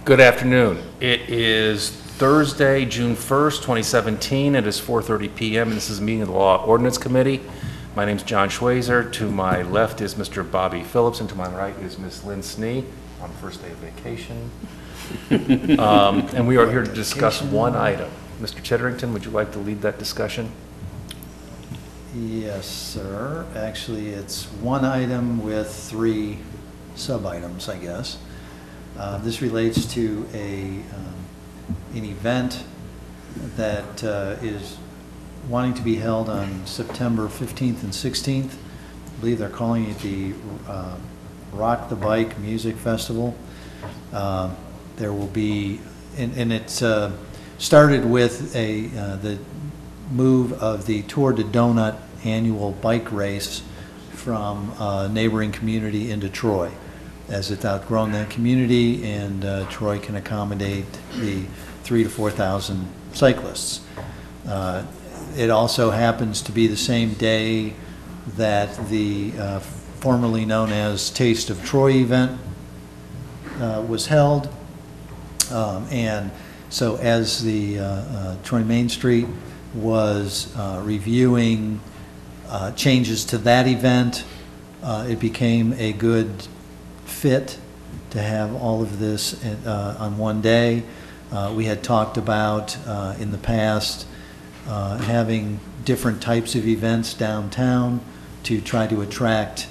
Good afternoon. It is Thursday, June 1st, 2017. It is 4:30 p.m. and this is a meeting of the Law Ordinance Committee. My name is John Schweizer. To my left is Mr. Bobby Phillips, and to my right is Ms. Lynn Snee on first day of vacation. And we are here to discuss one item. Mr. Chitterington, would you like to lead that discussion? Yes, sir. Actually, it's one item with three sub-items, I guess. This relates to an event that is wanting to be held on September 15th and 16th. I believe they're calling it the Rock the Bike Music Festival. There will be, and it's started with the move of the Tour de Donut annual bike race from a neighboring community into Troy, as it's outgrown that community, and Troy can accommodate the 3,000 to 4,000 cyclists. It also happens to be the same day that the formerly known as Taste of Troy event was held. And so as the Troy Main Street was reviewing changes to that event, it became a good fit to have all of this on one day. We had talked about in the past having different types of events downtown to try to attract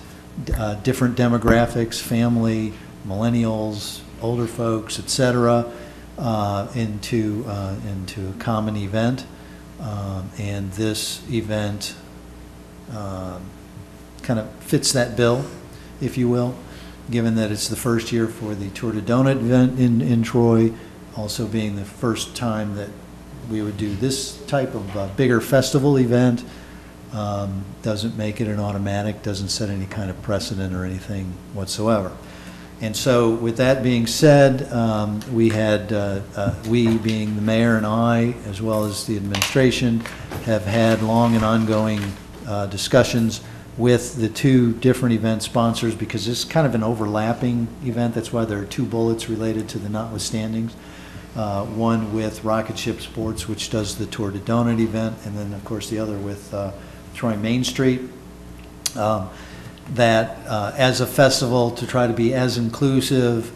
different demographics, family, millennials, older folks, etc., into a common event. And this event kind of fits that bill, if you will, given that it's the first year for the Tour de Donut event in Troy, also being the first time that we would do this type of bigger festival event. Doesn't make it an automatic, doesn't set any kind of precedent or anything whatsoever. And so with that being said, we being the mayor and I, as well as the administration, have had long and ongoing discussions with the two different event sponsors, because it's kind of an overlapping event. That's why there are two bullets related to the notwithstandings. One with Rocket Ship Sports, which does the Tour de Donut event, and then of course the other with Troy Main Street. That as a festival, to try to be as inclusive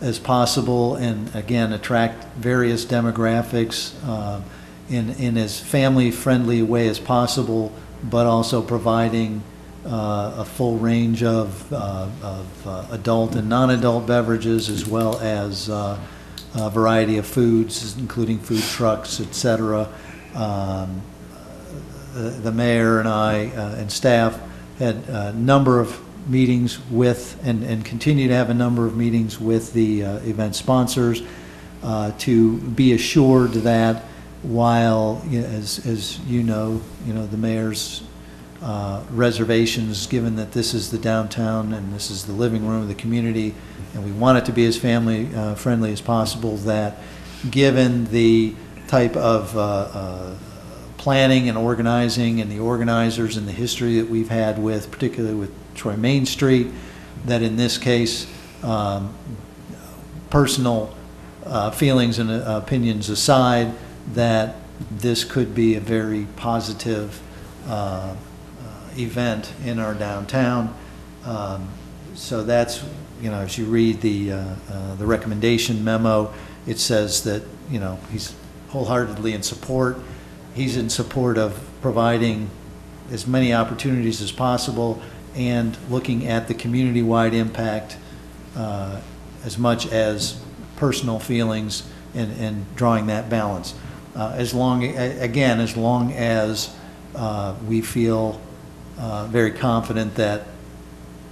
as possible, and again attract various demographics in as family friendly way as possible, but also providing a full range of adult and non-adult beverages, as well as a variety of foods, including food trucks, etc. The mayor and I and staff had a number of meetings with, and continue to have a number of meetings with the event sponsors to be assured that while, as you know, the mayor's reservations, given that this is the downtown and this is the living room of the community, and we want it to be as family friendly as possible, that given the type of planning and organizing and the organizers and the history that we've had with, particularly with Troy Main Street, that in this case, personal feelings and opinions aside, that this could be a very positive event in our downtown. So that's, as you read the recommendation memo, it says that, he's wholeheartedly in support. He's in support of providing as many opportunities as possible and looking at the community-wide impact as much as personal feelings, and drawing that balance. As long as we feel very confident that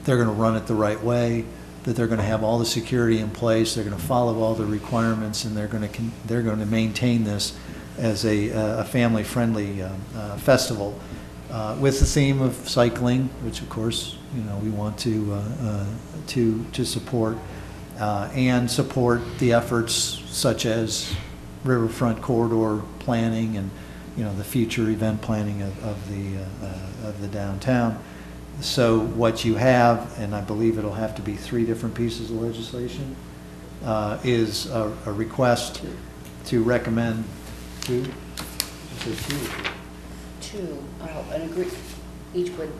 they're going to run it the right way, that they're going to have all the security in place, they're going to follow all the requirements, and they're going to maintain this as a family-friendly festival with the theme of cycling, which of course we want to support, and support the efforts such as riverfront corridor planning and the future event planning of the downtown. So what you have, and I believe it'll have to be 3 different pieces of legislation. is a request to recommend two. Two, each would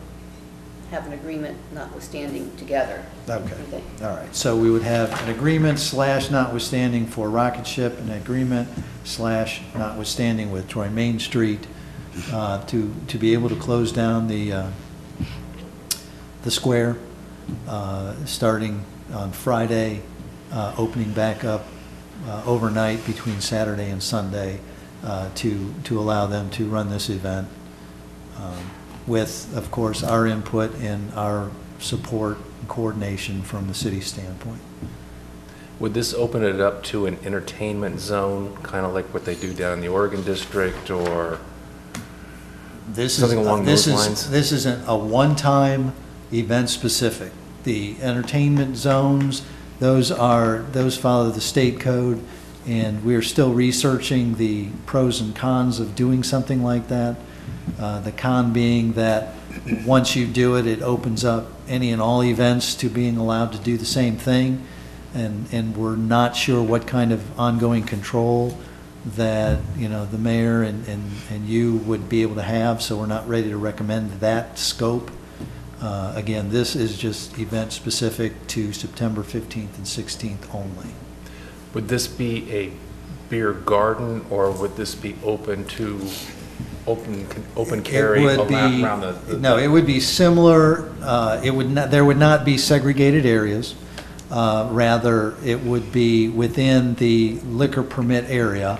have an agreement notwithstanding together. Okay, all right. So we would have an agreement / notwithstanding for Rocket Ship, an agreement / notwithstanding with Troy Main Street to be able to close down the square starting on Friday, opening back up overnight between Saturday and Sunday to allow them to run this event. With, of course, our input and our support and coordination from the city standpoint. Would this open it up to an entertainment zone, kind of like what they do down in the Oregon District, or something along those lines? This isn't a one-time event specific. The entertainment zones, those follow the state code, and we're still researching the pros and cons of doing something like that. The con being that once you do it, it opens up any and all events to being allowed to do the same thing, and we're not sure what kind of ongoing control that the mayor and you would be able to have, so we're not ready to recommend that scope. Again, this is just event specific to September 15th and 16th only. Would this be a beer garden, or would this be open to open carry around the? No, it would be similar. There would not be segregated areas. Rather, it would be within the liquor permit area,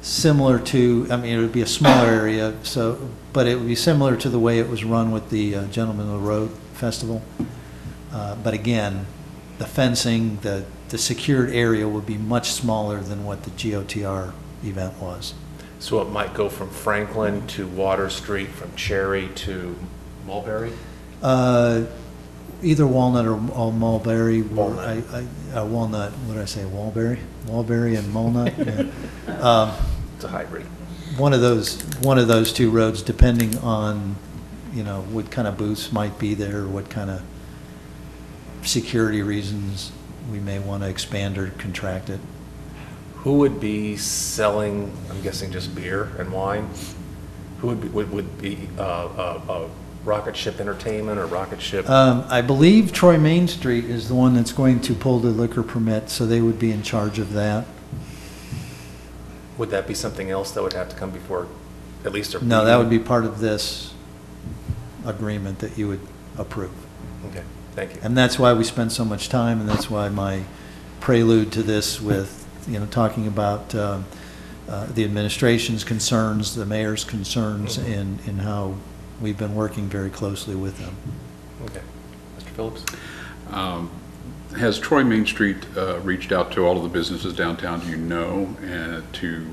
similar to. I mean, it would be a smaller area. But it would be similar to the way it was run with the Gentlemen of the Road Festival. But again, the fencing, the secured area would be much smaller than what the GOTR event was. So it might go from Franklin to Water Street, from Cherry to Mulberry? Either Walnut or Mulberry. Walnut. Walnut, what did I say, Walberry? Walberry and Walnut? Yeah. It's a hybrid. One of those two roads, depending on, what kind of booths might be there, what kind of security reasons we may want to expand or contract it. Who would be selling, I'm guessing just beer and wine? Who would be Rocket Ship Entertainment or Rocket Ship? I believe Troy Main Street is the one that's going to pull the liquor permit, so they would be in charge of that. Would that be something else that would have to come before at least a? No, that would be part of this agreement that you would approve. Okay, thank you. And that's why we spend so much time, and that's why my prelude to this with, talking about the administration's concerns, the mayor's concerns, and how we've been working very closely with them. Okay. Mr. Phillips? Has Troy Main Street reached out to all of the businesses downtown, do you know, and to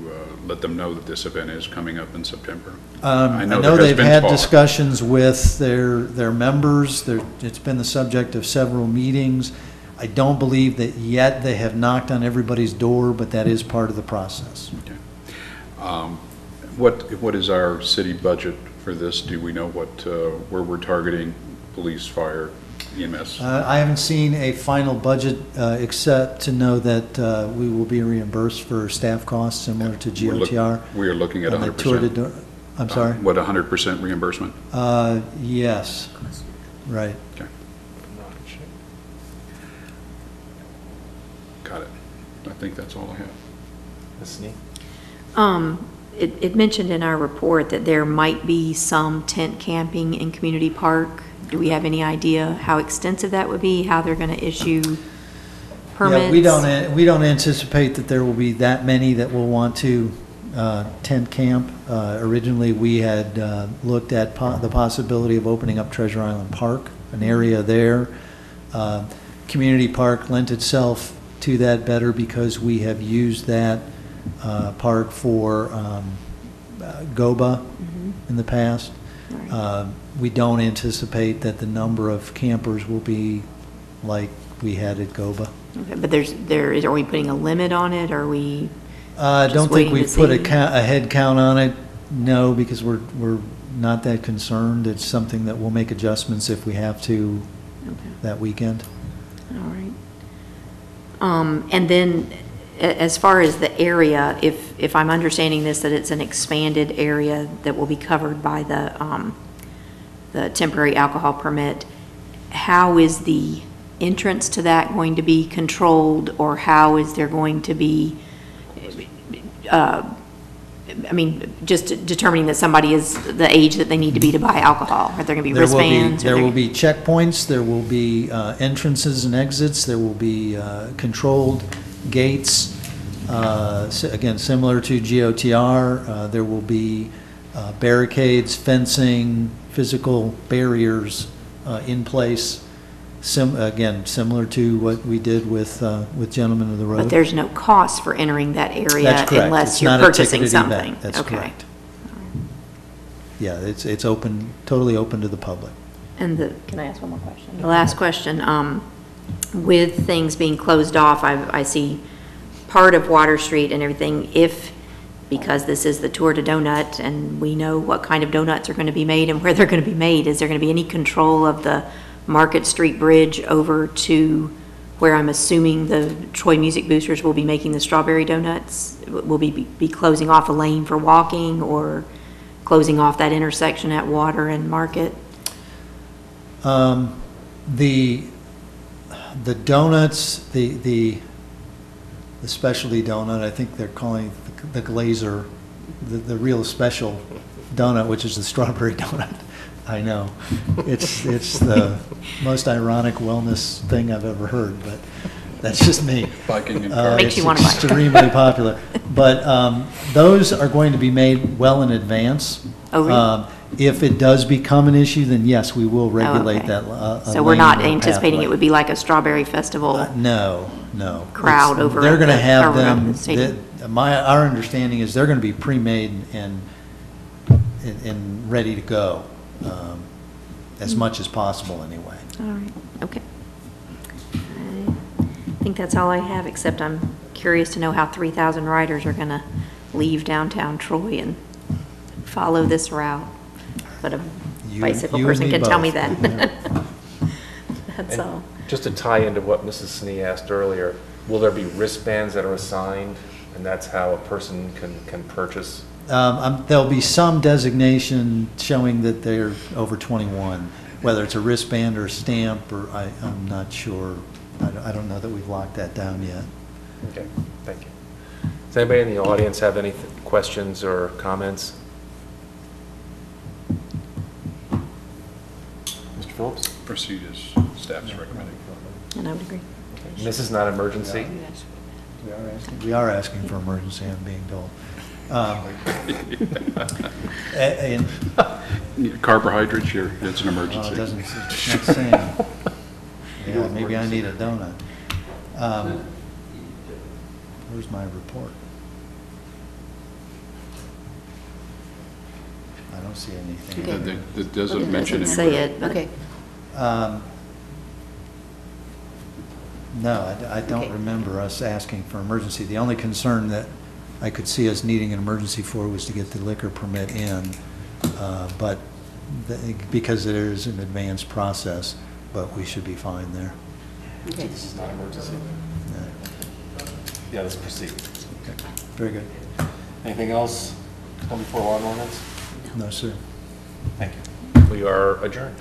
let them know that this event is coming up in September? I know they've had discussions with their members. It's been the subject of several meetings. I don't believe that yet they have knocked on everybody's door, but that is part of the process. Okay. What is our city budget for this? Do we know where we're targeting police, fire, EMS? I haven't seen a final budget except to know that we will be reimbursed for staff costs similar to GOTR. We are looking at 100%. I'm sorry? What, 100% reimbursement? Yes. Right. Okay. Got it. I think that's all I have. Ms. Snee? It mentioned in our report that there might be some tent camping in Community Park. Do we have any idea how extensive that would be, how they're going to issue permits? Yeah, we don't anticipate that there will be that many that will want to tent camp. Originally, we had looked at the possibility of opening up Treasure Island Park, an area there. Community Park lent itself to that better because we have used that park for GOBA in the past. Right. We don't anticipate that the number of campers will be like we had at GOBA. Okay, but are we putting a limit on it? Are we? I don't think we've put a head count on it. No, because we're not that concerned. It's something that we'll make adjustments if we have to that weekend. All And then, as far as the area, if I'm understanding this, that it's an expanded area that will be covered by the temporary alcohol permit, how is the entrance to that going to be controlled, or how is there going to be, I mean, just determining that somebody is the age that they need to be to buy alcohol? Are there going to be wristbands? There will be checkpoints, there will be entrances and exits, there will be controlled gates, again, similar to GOTR. There will be barricades, fencing, physical barriers in place, again, similar to what we did with Gentlemen of the Road. But there's no cost for entering that area That's correct. unless It's you're not a purchasing ticketed something? event. That's Okay. correct. Yeah, it's open, totally open to the public. And can I ask one more question? The last question, with things being closed off, I see part of Water Street and everything, because this is the Tour de Donut, and we know what kind of donuts are going to be made and where they're going to be made, is there going to be any control of the Market Street Bridge over to where I'm assuming the Troy Music Boosters will be making the strawberry donuts? Will be closing off a lane for walking, or closing off that intersection at Water and Market? The donuts, the specialty donut, I think they're calling it the Glazer, the real special donut, which is the strawberry donut. I know. It's the most ironic wellness thing I've ever heard, but that's just me. Biking and Makes you wanna buy it. It's extremely popular. But those are going to be made well in advance. Oh, really? If it does become an issue, then yes, we will regulate okay. that. So we're not anticipating it would be like a strawberry festival? No. Crowd over They're at going to the- have over at them, the stadium. our understanding is they're going to be pre-made and ready to go, as much as possible anyway. All right, okay. I think that's all I have, except I'm curious to know how 3,000 riders are going to leave downtown Troy and follow this route. But a bicycle you and person me can tell me both. that. That's And all. Just to tie into what Mrs. Snee asked earlier, will there be wristbands that are assigned, and that's how a person can purchase? There'll be some designation showing that they're over 21, whether it's a wristband or a stamp, or I'm not sure. I don't know that we've locked that down yet. Okay, thank you. Does anybody in the audience have any questions or comments? Mr. Phillips? proceed as staff's recommending. And I would agree. And this is not emergency? We are asking for emergency, I'm being told. And Carbohydrates, it's an it emergency. doesn't, it's not saying. Yeah, maybe I need a donut. Where's my report? I don't see anything. Okay. That doesn't mention Doesn't any. say it, but Okay, No, I don't Okay. remember us asking for emergency. The only concern that I could see us needing an emergency for was to get the liquor permit in, but because there is an advanced process, but we should be fine there. okay. This is not emergency? Yeah. Yeah, let's proceed. Okay. Very good. Anything else come before law and ordinance? No, sir. Thank you. We are adjourned.